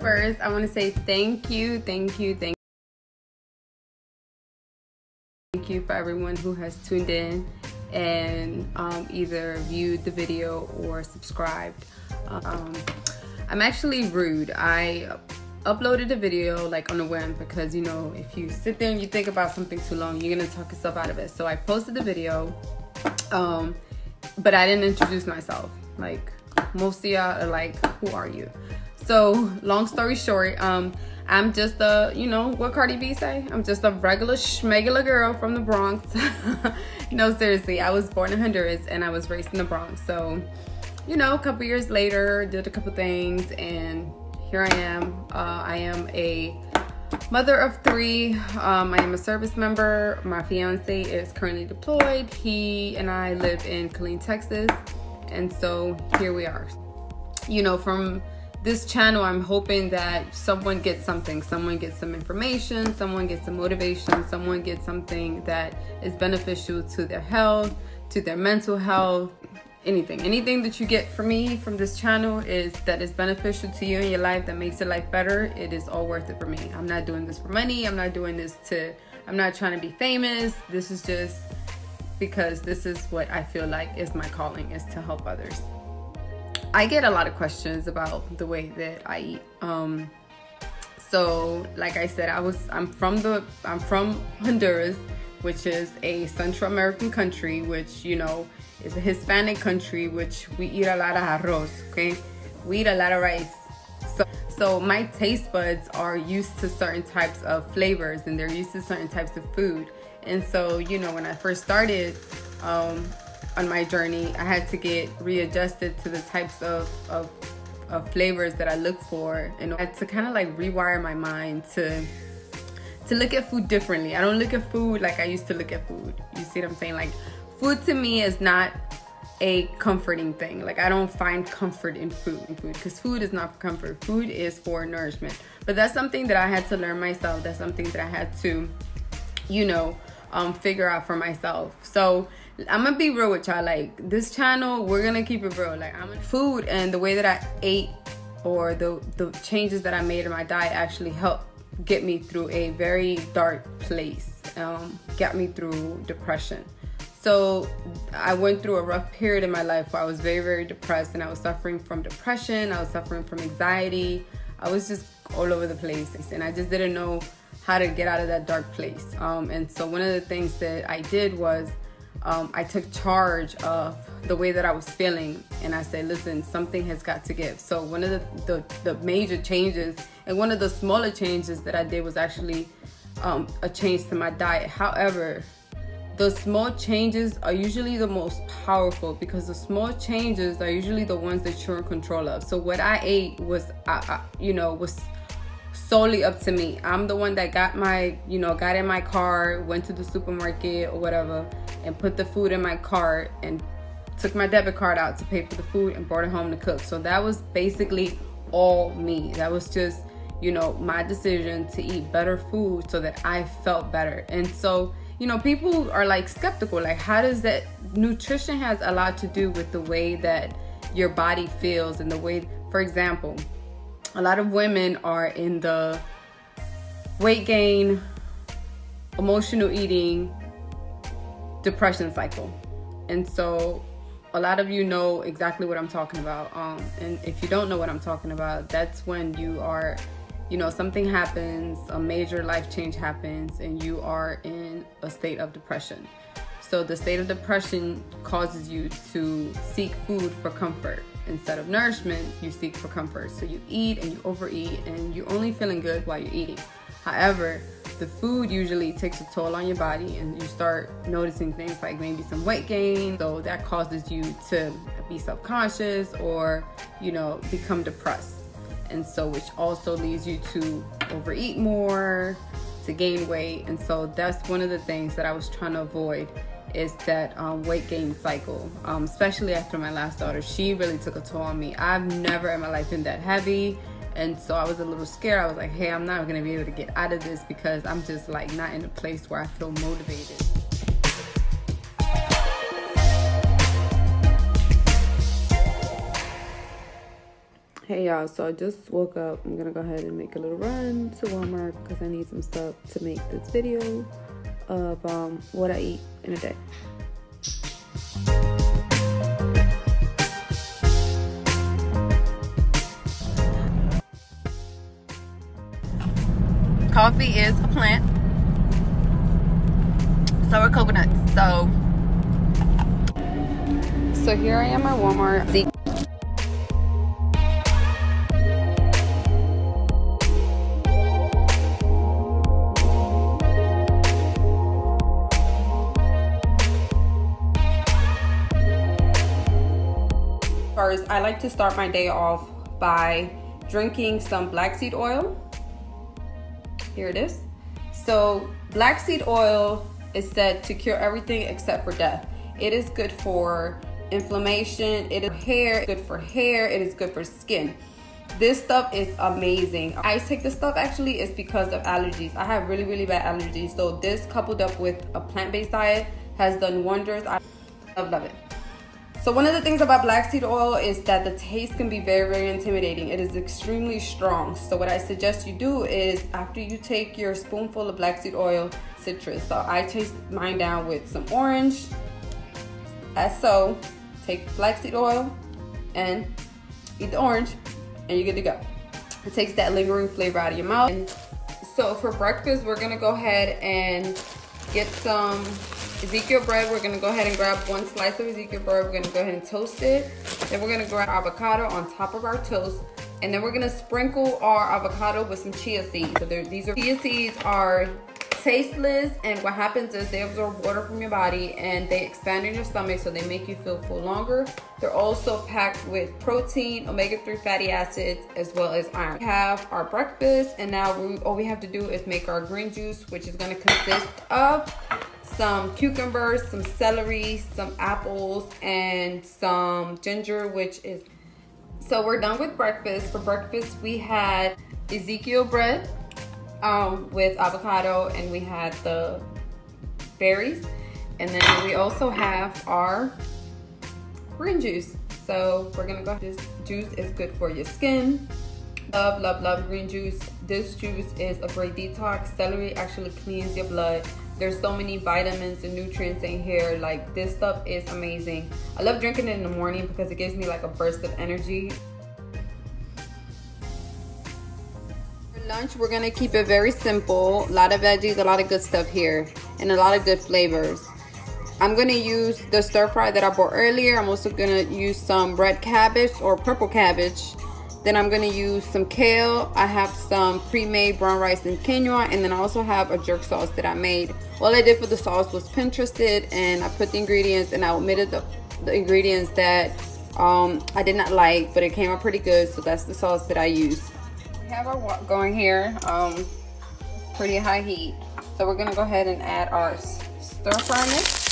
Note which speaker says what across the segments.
Speaker 1: first, I want to say thank you for everyone who has tuned in and either viewed the video or subscribed. I'm actually rude. I uploaded a video like on a whim because, you know, if you sit there and you think about something too long, you're gonna talk yourself out of it. So I posted the video, but I didn't introduce myself. Like most of y'all are like, who are you? So long story short, I'm just a, you know what Cardi B say? I'm just a regular schmegular girl from the Bronx. No, seriously, I was born in Honduras and I was raised in the Bronx. So, you know, a couple years later, did a couple things, and here I am. I am a mother of 3. I am a service member. My fiance is currently deployed. He and I live in Killeen, Texas. And so here we are. You know, from this channel, I'm hoping that someone gets something. Someone gets some information, someone gets some motivation, someone gets something that is beneficial to their health, to their mental health, anything that you get from me, from this channel, is beneficial to you in your life, that makes your life better. It is all worth it for me. I'm not doing this for money. I'm not doing this I'm not trying to be famous. This is just because this is what I feel like is my calling, is to help others. I get a lot of questions about the way that I eat. So like I said, I'm from Honduras, which is a Central American country, which, you know, is a Hispanic country, which we eat a lot of arroz, okay? We eat a lot of rice. So my taste buds are used to certain types of flavors, and they're used to certain types of food. And so, you know, when I first started on my journey, I had to get readjusted to the types of flavors that I look for, and I had to kind of like rewire my mind to look at food differently. I don't look at food like I used to look at food. You see what I'm saying? Like, food to me is not a comforting thing. Like, I don't find comfort in food because food is not for comfort. Food is for nourishment. But that's something that I had to learn myself. That's something that I had to, you know, figure out for myself. So I'm gonna be real with y'all. Like, this channel, we're gonna keep it real. Like, food and the way that I ate, or the changes that I made in my diet, actually helped get me through a very dark place. Got me through depression. So I went through a rough period in my life where I was very, very depressed, and I was suffering from depression. I was suffering from anxiety. I was just all over the place, and I just didn't know how to get out of that dark place. And so one of the things that I did was I took charge of the way that I was feeling, and I said, listen, something has got to give. So one of the major changes, and one of the smaller changes that I did, was actually a change to my diet. However, the small changes are usually the most powerful, because the small changes are usually the ones that you're in control of. So what I ate was, you know, was solely up to me. I'm the one that got in my car, went to the supermarket or whatever, and put the food in my cart, and took my debit card out to pay for the food, and brought it home to cook. So that was basically all me. That was just, you know, my decision to eat better food so that I felt better. And so, you know, people are like skeptical, like, how does that? Nutrition has a lot to do with the way that your body feels, and the way, for example, a lot of women are in the weight gain, emotional eating, depression cycle. And so a lot of you know exactly what I'm talking about. And if you don't know what I'm talking about, that's when you are, you know, something happens, a major life change happens, and you are in a state of depression. So the state of depression causes you to seek food for comfort. Instead of nourishment, you seek for comfort. So you eat and you overeat, and you're only feeling good while you're eating. However, the food usually takes a toll on your body, and you start noticing things like maybe some weight gain. So that causes you to be self-conscious, or, you know, become depressed. And so, which also leads you to overeat more, to gain weight. And so that's one of the things that I was trying to avoid, is that weight gain cycle, especially after my last daughter. She really took a toll on me. I've never in my life been that heavy, and so I was a little scared. I was like, hey, I'm not gonna be able to get out of this, because I'm just like not in a place where I feel motivated. Hey Yeah, so I just woke up. I'm gonna go ahead and make a little run to Walmart because I need some stuff to make this video of what I eat in a day. Coffee is a plant. So are coconuts. So here I am at Walmart. First, I like to start my day off by drinking some black seed oil. Here it is. So black seed oil is said to cure everything except for death. It is good for inflammation, it is good for hair, it is good for skin. This stuff is amazing. I take this stuff actually is because of allergies. I have really bad allergies. So this coupled up with a plant-based diet has done wonders. I love it. So one of the things about black seed oil is that the taste can be very intimidating. It is extremely strong. So what I suggest you do is after you take your spoonful of black seed oil, citrus. So I taste mine down with some orange. As so, take black seed oil and eat the orange and you're good to go. It takes that lingering flavor out of your mouth. And so for breakfast, we're gonna go ahead and get some Ezekiel bread. We're gonna go ahead and grab one slice of Ezekiel bread. We're gonna go ahead and toast it. Then we're gonna grab avocado on top of our toast. And then we're gonna sprinkle our avocado with some chia seeds. So chia seeds are tasteless, and what happens is they absorb water from your body and they expand in your stomach, so they make you feel full longer. They're also packed with protein, omega-3 fatty acids, as well as iron. We have our breakfast, and now all we have to do is make our green juice, which is gonna consist of some cucumbers, some celery, some apples, and some ginger, so we're done with breakfast. For breakfast, we had Ezekiel bread with avocado, and we had the berries, and then we also have our green juice. So we're gonna go, this juice is good for your skin. Love green juice. This juice is a great detox. Celery actually cleans your blood. There's so many vitamins and nutrients in here. Like, this stuff is amazing. I love drinking it in the morning because it gives me like a burst of energy. For lunch, we're gonna keep it very simple. A lot of veggies, a lot of good stuff here, and a lot of good flavors. I'm gonna use the stir fry that I bought earlier. I'm also gonna use some red cabbage or purple cabbage. Then I'm gonna use some kale. I have some pre-made brown rice and quinoa, and then I also have a jerk sauce that I made. All I did for the sauce was Pinterested, and I put the ingredients, and I omitted the ingredients that I did not like, but it came out pretty good, so that's the sauce that I use. We have our wok going here, pretty high heat. So we're gonna go ahead and add our stir fry mix.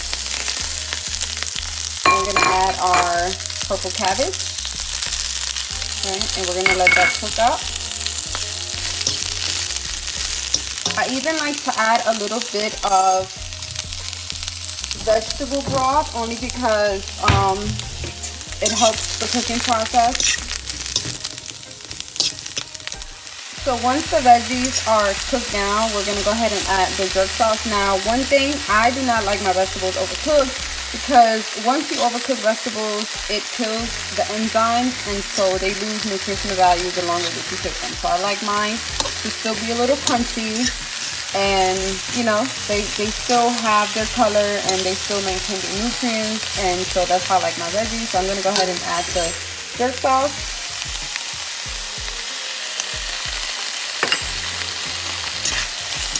Speaker 1: I'm gonna add our purple cabbage. Okay, and we're gonna let that cook up. I even like to add a little bit of vegetable broth, only because it helps the cooking process. So once the veggies are cooked down, we're gonna go ahead and add the jerk sauce. Now, one thing, I do not like my vegetables overcooked, because once you overcook vegetables, it kills the enzymes, and so they lose nutritional value the longer that you cook them. So I like mine to still be a little crunchy, and you know, they still have their color and they still maintain their nutrients, and so that's how I like my veggies. So I'm gonna go ahead and add the jerk sauce.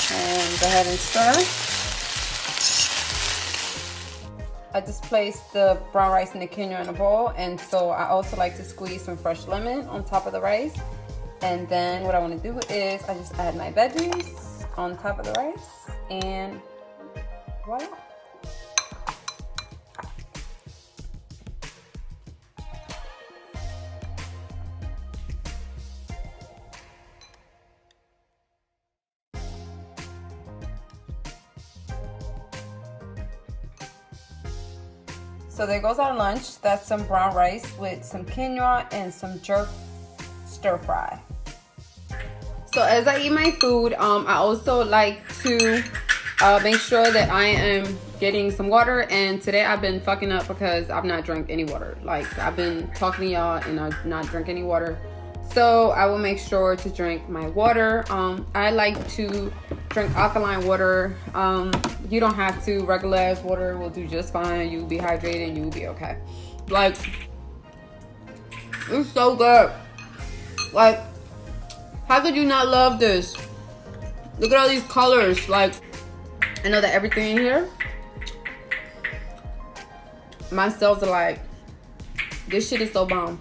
Speaker 1: And go ahead and stir. I just placed the brown rice and the quinoa in a bowl, and so I also like to squeeze some fresh lemon on top of the rice. And then what I want to do is I just add my veggies on top of the rice, and voila. So there goes our lunch. That's some brown rice with some quinoa and some jerk stir fry. So as I eat my food, I also like to make sure that I am getting some water. And today I've been fucking up because I've not drank any water. Like, I've been talking to y'all and I've not drank any water. So I will make sure to drink my water. I like to drink alkaline water. You don't have to. Regular ass water will do just fine. You'll be hydrated and you'll be okay. Like, it's so good. Like, how could you not love this? Look at all these colors. Like, I know that everything in here, my cells are like, this shit is so bomb.